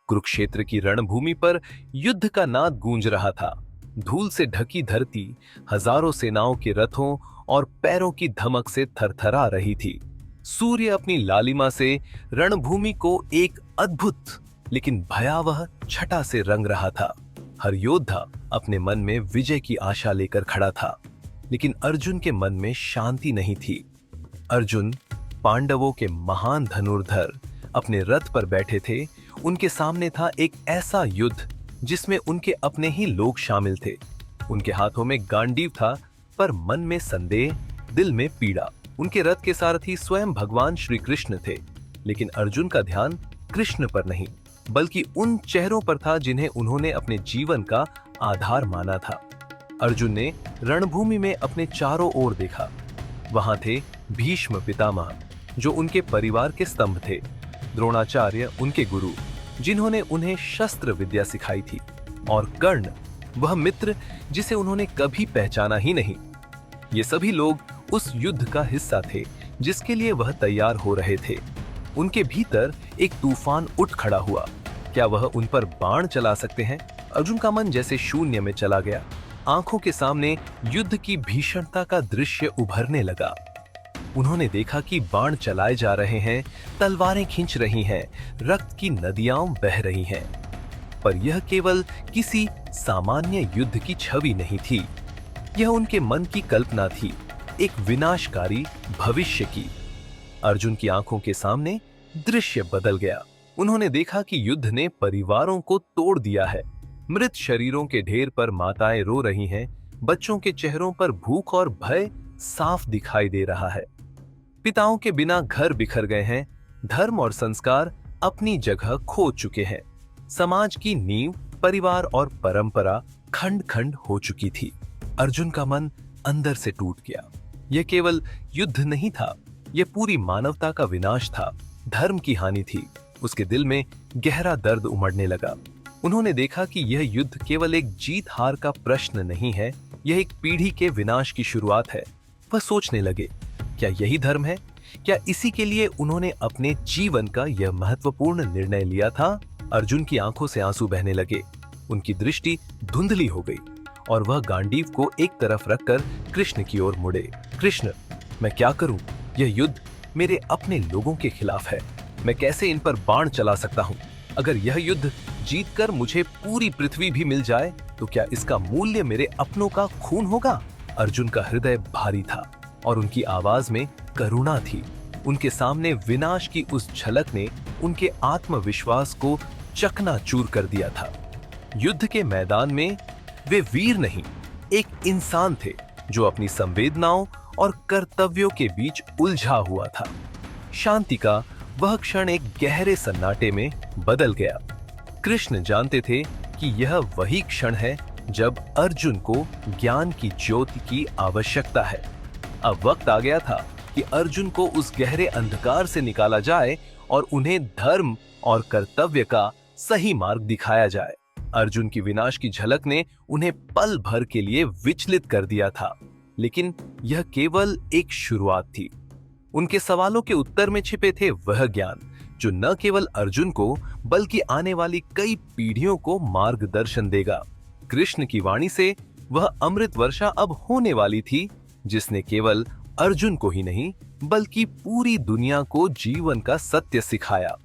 कुरुक्षेत्र की रणभूमि पर युद्ध का नाद गूंज रहा था। धूल से ढकी धरती हजारों सेनाओं के रथों और पैरों की धमक से थरथरा रही थी। सूर्य अपनी लालिमा से रणभूमि को एक अद्भुत लेकिन भयावह छटा से रंग रहा था। हर योद्धा अपने मन में विजय की आशा लेकर खड़ा था, लेकिन अर्जुन के मन में शांति नहीं थी। अर्जुन पांडवों के महान धनुर्धर अपने रथ पर बैठे थे। उनके सामने था एक ऐसा युद्ध जिसमें उनके अपने ही लोग शामिल थे। उनके हाथों में गांडीव था, पर मन में संदेह, दिल में पीड़ा। उनके रथ के सारथी स्वयं भगवान श्री कृष्ण थे, लेकिन अर्जुन का ध्यान कृष्ण पर नहीं, बल्कि उन चेहरों पर था जिन्हें उन्होंने अपने जीवन का आधार माना था। अर्जुन ने रणभूमि में अपने चारों ओर देखा। वहां थे भीष्म पितामह, जो उनके परिवार के स्तंभ थे, द्रोणाचार्य उनके गुरु, जिन्होंने उन्हें शस्त्र विद्या सिखाई थी, और कर्ण, वह मित्र जिसे उन्होंने कभी पहचाना ही नहीं। ये सभी लोग उस युद्ध का हिस्सा थे जिसके लिए वह तैयार हो रहे थे। उनके भीतर एक तूफान उठ खड़ा हुआ। क्या वह उन पर बाण चला सकते हैं? अर्जुन का मन जैसे शून्य में चला गया। आंखों के सामने युद्ध की भीषणता का दृश्य उभरने लगा। उन्होंने देखा कि बाण चलाए जा रहे हैं, तलवारें खींच रही हैं, रक्त की नदियां बह रही हैं। पर यह केवल किसी सामान्य युद्ध की छवि नहीं थी। यह उनके मन की कल्पना थी, एक विनाशकारी भविष्य की। अर्जुन की आंखों के सामने दृश्य बदल गया। उन्होंने देखा कि युद्ध ने परिवारों को तोड़ दिया है। मृत शरीरों के ढेर पर माताएं रो रही हैं, बच्चों के चेहरों पर भूख और भय साफ दिखाई दे रहा है। पिताओं के बिना घर बिखर गए हैं, धर्म और संस्कार अपनी जगह खो चुके हैं। समाज की नींव, परिवार और परंपरा खंड खंड हो चुकी थी। अर्जुन का मन अंदर से टूट गया। यह केवल युद्ध नहीं था, यह पूरी मानवता का विनाश था, धर्म की हानि थी। उसके दिल में गहरा दर्द उमड़ने लगा। उन्होंने देखा कि यह युद्ध केवल एक जीत हार का प्रश्न नहीं है, यह एक पीढ़ी के विनाश की शुरुआत है। वह सोचने लगे, क्या यही धर्म है? क्या इसी के लिए उन्होंने अपने जीवन का यह महत्वपूर्ण निर्णय लिया था? अर्जुन की आंखों से आंसू बहने लगे। उनकी दृष्टि धुंधली हो गई और वह गांडीव को एक तरफ रखकर कृष्ण की ओर मुड़े। कृष्ण, मैं क्या करूं? यह युद्ध मेरे अपने लोगों के खिलाफ है। मैं कैसे इन पर बाण चला सकता हूं? अगर यह युद्ध जीतकर मुझे पूरी पृथ्वी भी मिल जाए, तो क्या इसका मूल्य मेरे अपनों का खून होगा? अर्जुन का हृदय भारी था और उनकी आवाज में करुणा थी। उनके सामने विनाश की उस झलक ने उनके आत्मविश्वास को चकनाचूर कर दिया था। युद्ध के मैदान में वे वीर नहीं, एक इंसान थे जो अपनी संवेदनाओं और कर्तव्यों के बीच उलझा हुआ था। शांति का वह क्षण एक गहरे सन्नाटे में बदल गया। कृष्ण जानते थे कि यह वही क्षण है जब अर्जुन को ज्ञान की ज्योति की आवश्यकता है। अब वक्त आ गया था कि अर्जुन को उस गहरे अंधकार से निकाला जाए और उन्हें धर्म और कर्तव्य का सही मार्ग दिखाया जाए। अर्जुन की विनाश की झलक ने उन्हें पल भर के लिए विचलित कर दिया था, लेकिन यह केवल एक शुरुआत थी। उनके सवालों के उत्तर में छिपे थे वह ज्ञान जो न केवल अर्जुन को बल्कि आने वाली कई पीढ़ियों को मार्गदर्शन देगा। कृष्ण की वाणी से वह अमृत वर्षा अब होने वाली थी, जिसने केवल अर्जुन को ही नहीं बल्कि पूरी दुनिया को जीवन का सत्य सिखाया।